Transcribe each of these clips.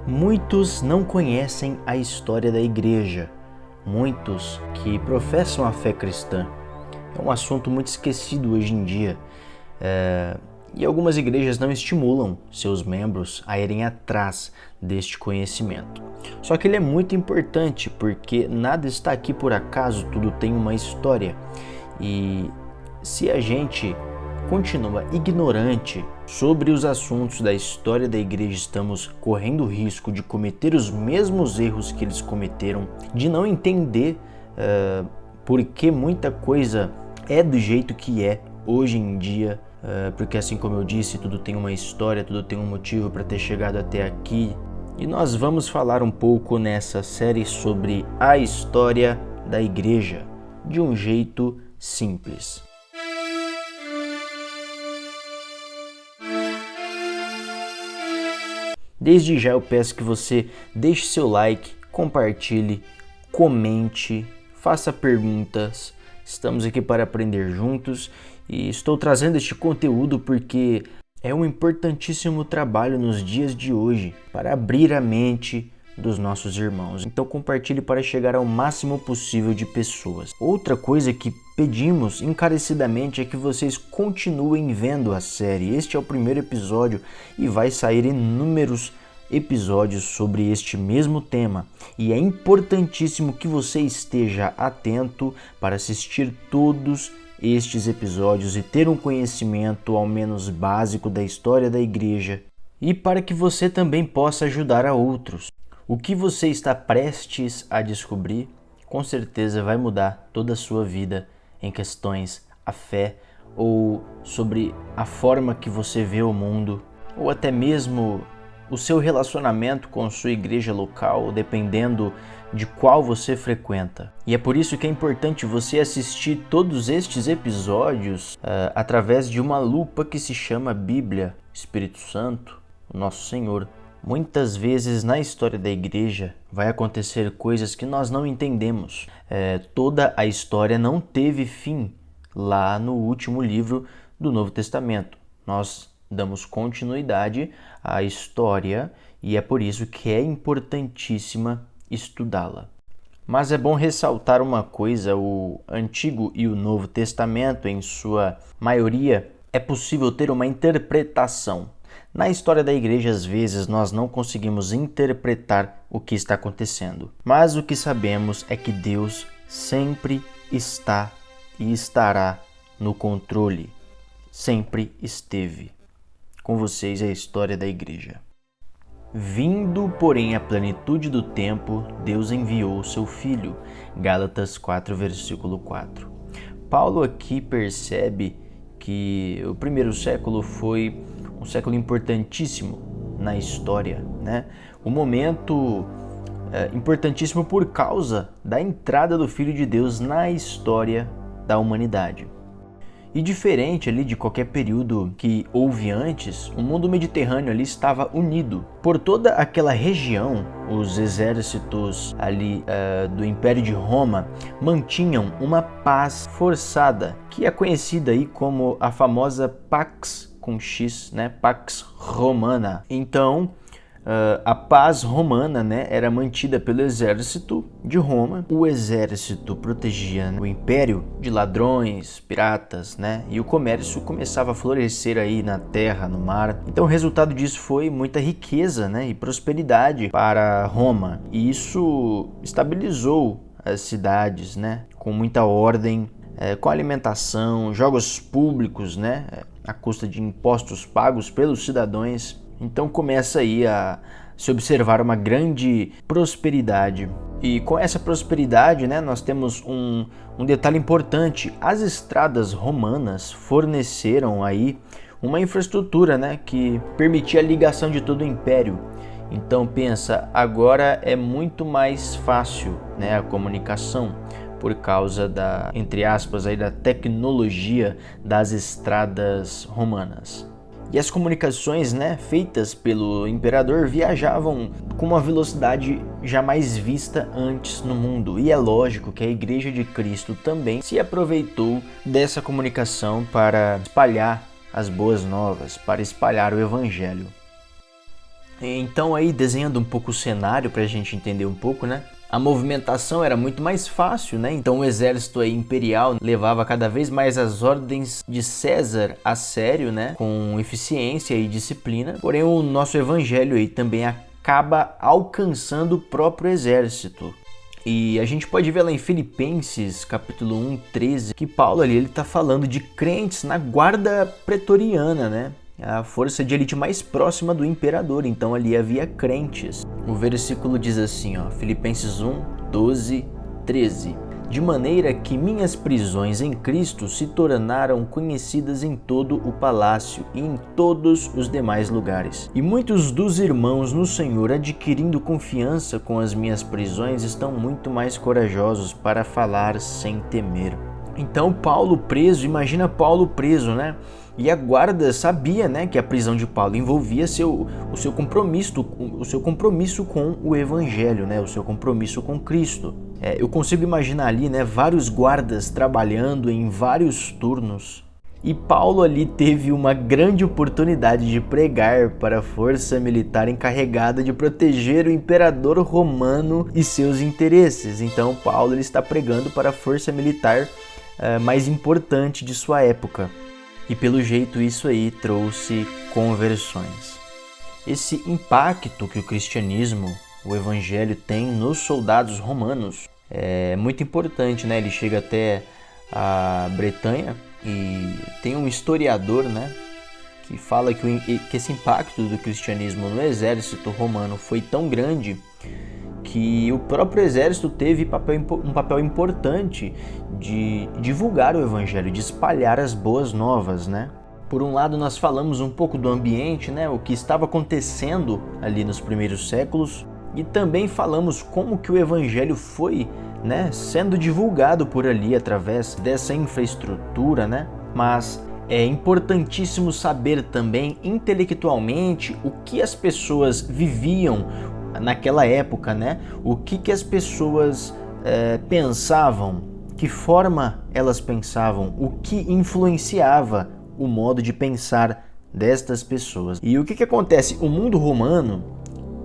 Muitos não conhecem a história da igreja, muitos que professam a fé cristã. É um assunto muito esquecido hoje em dia e algumas igrejas não estimulam seus membros a irem atrás deste conhecimento. Só que ele é muito importante porque nada está aqui por acaso, tudo tem uma história. E se a gente continua ignorante sobre os assuntos da história da igreja, estamos correndo o risco de cometer os mesmos erros que eles cometeram, de não entender por que muita coisa é do jeito que é hoje em dia, porque assim como eu disse, tudo tem uma história, tudo tem um motivo para ter chegado até aqui. E nós vamos falar um pouco nessa série sobre a história da igreja, de um jeito simples. Desde já eu peço que você deixe seu like, compartilhe, comente, faça perguntas. Estamos aqui para aprender juntos e estou trazendo este conteúdo porque é um importantíssimo trabalho nos dias de hoje para abrir a mente dos nossos irmãos. Então compartilhe para chegar ao máximo possível de pessoas. Outra coisa que pedimos encarecidamente é que vocês continuem vendo a série. Este é o primeiro episódio e vai sair inúmeros episódios sobre este mesmo tema. E é importantíssimo que você esteja atento para assistir todos estes episódios e ter um conhecimento ao menos básico da história da igreja e para que você também possa ajudar a outros. O que você está prestes a descobrir, com certeza vai mudar toda a sua vida em questões à fé ou sobre a forma que você vê o mundo, ou até mesmo o seu relacionamento com sua igreja local, dependendo de qual você frequenta. E é por isso que é importante você assistir todos estes episódios através de uma lupa que se chama Bíblia, Espírito Santo, o nosso Senhor. Muitas vezes na história da igreja vai acontecer coisas que nós não entendemos. Toda a história não teve fim lá no último livro do Novo Testamento. Nós damos continuidade à história e é por isso que é importantíssima estudá-la. Mas é bom ressaltar uma coisa: o Antigo e o Novo Testamento, em sua maioria, é possível ter uma interpretação. Na história da igreja, às vezes, nós não conseguimos interpretar o que está acontecendo. Mas o que sabemos é que Deus sempre está e estará no controle. Sempre esteve. Com vocês é a história da igreja. Vindo, porém, a plenitude do tempo, Deus enviou o seu Filho. Gálatas 4, versículo 4. Paulo aqui percebe que o primeiro século foi um século importantíssimo na história, né? Um momento importantíssimo por causa da entrada do Filho de Deus na história da humanidade. E diferente ali de qualquer período que houve antes, o mundo mediterrâneo ali estava unido. Por toda aquela região, os exércitos ali do Império de Roma mantinham uma paz forçada, que é conhecida aí como a famosa Pax com X, né? Pax Romana. Então, a paz romana, né, era mantida pelo exército de Roma. O exército protegia o império de ladrões, piratas, né, e o comércio começava a florescer aí na terra, no mar. Então o resultado disso foi muita riqueza, né, e prosperidade para Roma. E isso estabilizou as cidades, né, com muita ordem, com alimentação, jogos públicos, né, à custa de impostos pagos pelos cidadãos. Então começa aí a se observar uma grande prosperidade. E com essa prosperidade, né, nós temos um detalhe importante: as estradas romanas forneceram aí uma infraestrutura, né, que permitia a ligação de todo o império. Então pensa, agora é muito mais fácil, né, a comunicação por causa da, entre aspas, aí, da tecnologia das estradas romanas. E as comunicações, né, feitas pelo imperador viajavam com uma velocidade jamais vista antes no mundo. E é lógico que a Igreja de Cristo também se aproveitou dessa comunicação para espalhar as boas novas, para espalhar o Evangelho. Então aí, desenhando um pouco o cenário para a gente entender um pouco, né? A movimentação era muito mais fácil, né? Então o exército aí imperial levava cada vez mais as ordens de César a sério, né? Com eficiência e disciplina. Porém, o nosso evangelho aí também acaba alcançando o próprio exército. E a gente pode ver lá em Filipenses, capítulo 1, 13, que Paulo ali ele está falando de crentes na guarda pretoriana, né? A força de elite mais próxima do imperador, então ali havia crentes. O versículo diz assim, ó, Filipenses 1, 12, 13. De maneira que minhas prisões em Cristo se tornaram conhecidas em todo o palácio e em todos os demais lugares. E muitos dos irmãos no Senhor, adquirindo confiança com as minhas prisões, estão muito mais corajosos para falar sem temer. Então Paulo preso, imagina Paulo preso, né? E a guarda sabia, né, que a prisão de Paulo envolvia o seu compromisso com o evangelho, né, o seu compromisso com Cristo. Eu consigo imaginar ali, né, vários guardas trabalhando em vários turnos. E Paulo ali teve uma grande oportunidade de pregar para a força militar encarregada de proteger o imperador romano e seus interesses. Então Paulo ele está pregando para a força militar mais importante de sua época. E pelo jeito isso aí trouxe conversões. Esse impacto que o cristianismo, o evangelho tem nos soldados romanos é muito importante, né? Ele chega até a Bretanha e tem um historiador, né, que fala que esse impacto do cristianismo no exército romano foi tão grande que o próprio exército teve um papel importante de divulgar o evangelho, de espalhar as boas novas, né? Por um lado, nós falamos um pouco do ambiente, né? O que estava acontecendo ali nos primeiros séculos, e também falamos como que o evangelho foi, né, sendo divulgado por ali através dessa infraestrutura, né? Mas é importantíssimo saber também intelectualmente o que as pessoas viviam naquela época, né? O que as pessoas pensavam, que forma elas pensavam, o que influenciava o modo de pensar destas pessoas. E o que acontece? O mundo romano,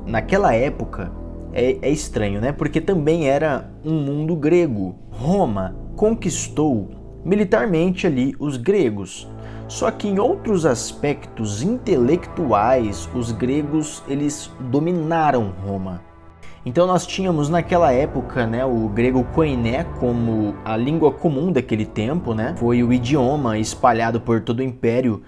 naquela época, é estranho, né? Porque também era um mundo grego. Roma conquistou militarmente ali os gregos. Só que em outros aspectos intelectuais, os gregos eles dominaram Roma. Então nós tínhamos naquela época, né, o grego koiné como a língua comum daquele tempo, né? Foi o idioma espalhado por todo o império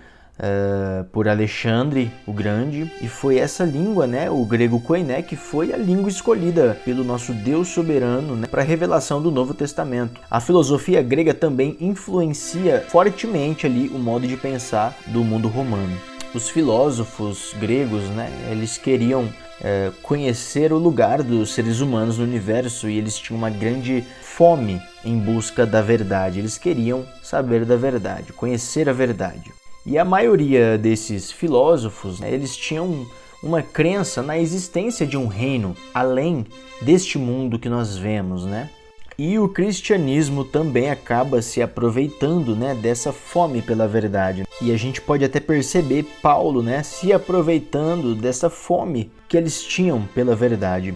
por Alexandre o Grande, e foi essa língua, né, o grego koiné, que foi a língua escolhida pelo nosso Deus soberano, né, para a revelação do Novo Testamento. A filosofia grega também influencia fortemente ali o modo de pensar do mundo romano. Os filósofos gregos, né, eles queriam conhecer o lugar dos seres humanos no universo, e eles tinham uma grande fome em busca da verdade. Eles queriam saber da verdade, conhecer a verdade. E a maioria desses filósofos, né, eles tinham uma crença na existência de um reino além deste mundo que nós vemos, né? E o cristianismo também acaba se aproveitando, né, dessa fome pela verdade. E a gente pode até perceber Paulo, né, se aproveitando dessa fome que eles tinham pela verdade.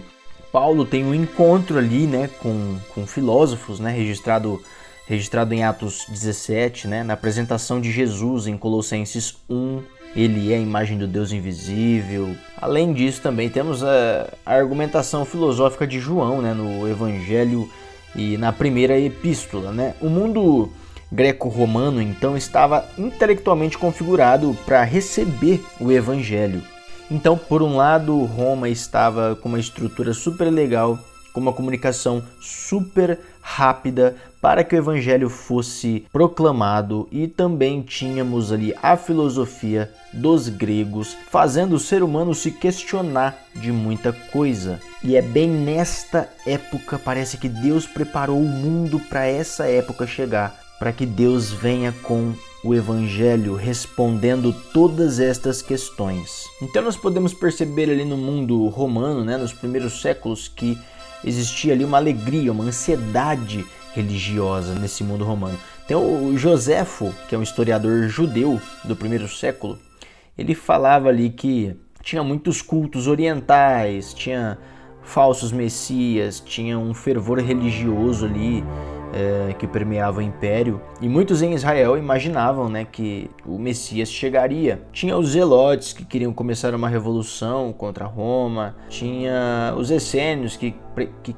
Paulo tem um encontro ali, né, com filósofos, né, registrado em Atos 17, né, na apresentação de Jesus em Colossenses 1. Ele é a imagem do Deus invisível. Além disso, também temos a argumentação filosófica de João, né, no Evangelho e na primeira epístola, né? O mundo greco-romano, então, estava intelectualmente configurado para receber o Evangelho. Então, por um lado, Roma estava com uma estrutura super legal, com uma comunicação super rápida para que o evangelho fosse proclamado, e também tínhamos ali a filosofia dos gregos, fazendo o ser humano se questionar de muita coisa. E é bem nesta época, parece que Deus preparou o mundo para essa época chegar, para que Deus venha com o evangelho respondendo todas estas questões. Então nós podemos perceber ali no mundo romano, né, nos primeiros séculos, que existia ali uma alegria, uma ansiedade religiosa nesse mundo romano. Então o Joséfo, que é um historiador judeu do primeiro século, ele falava ali que tinha muitos cultos orientais, tinha falsos messias, tinha um fervor religioso ali que permeava o império, e muitos em Israel imaginavam, né, que o Messias chegaria. Tinha os zelotes que queriam começar uma revolução contra Roma, tinha os essênios que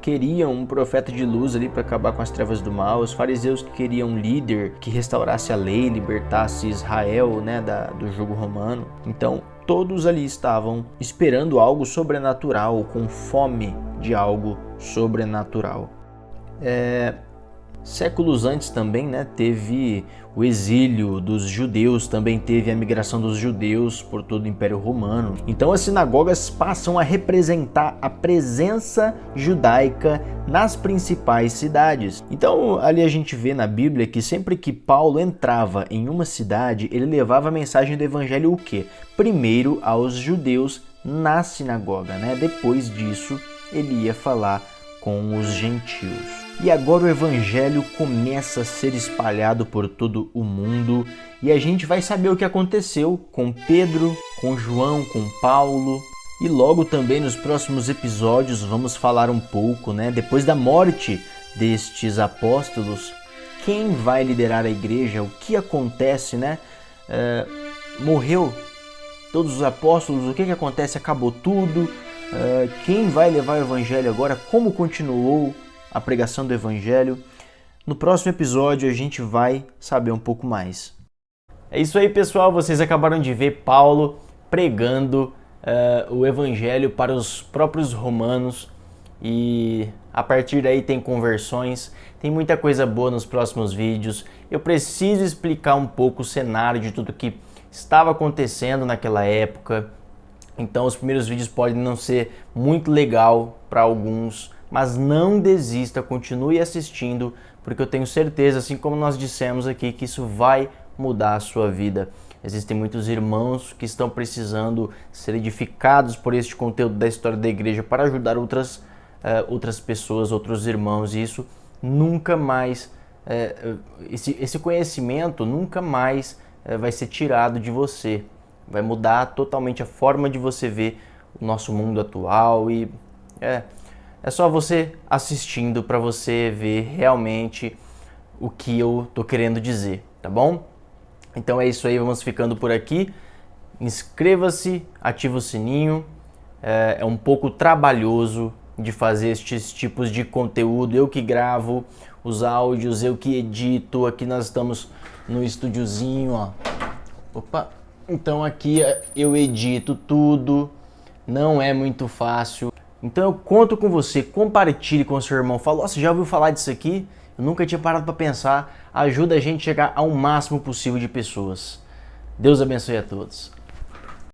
queriam um profeta de luz ali para acabar com as trevas do mal, os fariseus que queriam um líder que restaurasse a lei, libertasse Israel, né, do jugo romano. Então todos ali estavam esperando algo sobrenatural, com fome de algo sobrenatural. Séculos antes também, né, teve o exílio dos judeus, também teve a migração dos judeus por todo o Império Romano. Então as sinagogas passam a representar a presença judaica nas principais cidades. Então ali a gente vê na Bíblia que sempre que Paulo entrava em uma cidade, ele levava a mensagem do evangelho o quê? Primeiro aos judeus na sinagoga, né? Depois disso ele ia falar com os gentios. E agora o evangelho começa a ser espalhado por todo o mundo e a gente vai saber o que aconteceu com Pedro, com João, com Paulo. E logo também nos próximos episódios vamos falar um pouco, né, depois da morte destes apóstolos, quem vai liderar a igreja, o que acontece, né? Morreu todos os apóstolos, o que acontece? Acabou tudo? Quem vai levar o evangelho agora? Como continuou a pregação do evangelho? No próximo episódio a gente vai saber um pouco mais. É isso aí, pessoal, vocês acabaram de ver Paulo pregando o evangelho para os próprios romanos e a partir daí tem conversões, tem muita coisa boa nos próximos vídeos. Eu preciso explicar um pouco o cenário de tudo que estava acontecendo naquela época. Então os primeiros vídeos podem não ser muito legal para alguns, mas não desista, continue assistindo, porque eu tenho certeza, assim como nós dissemos aqui, que isso vai mudar a sua vida. Existem muitos irmãos que estão precisando ser edificados por este conteúdo da história da igreja para ajudar outras pessoas, outros irmãos, e isso nunca mais, esse conhecimento nunca mais vai ser tirado de você. Vai mudar totalmente a forma de você ver o nosso mundo atual e é só você assistindo para você ver realmente o que eu tô querendo dizer, tá bom? Então é isso aí, vamos ficando por aqui. Inscreva-se, ativa o sininho. É um pouco trabalhoso de fazer estes tipos de conteúdo. Eu que gravo os áudios, eu que edito. Aqui nós estamos no estúdiozinho, ó. Opa! Então aqui eu edito tudo, não é muito fácil. Então eu conto com você, compartilhe com o seu irmão. Fala, você já ouviu falar disso aqui? Eu nunca tinha parado para pensar. Ajuda a gente a chegar ao máximo possível de pessoas. Deus abençoe a todos.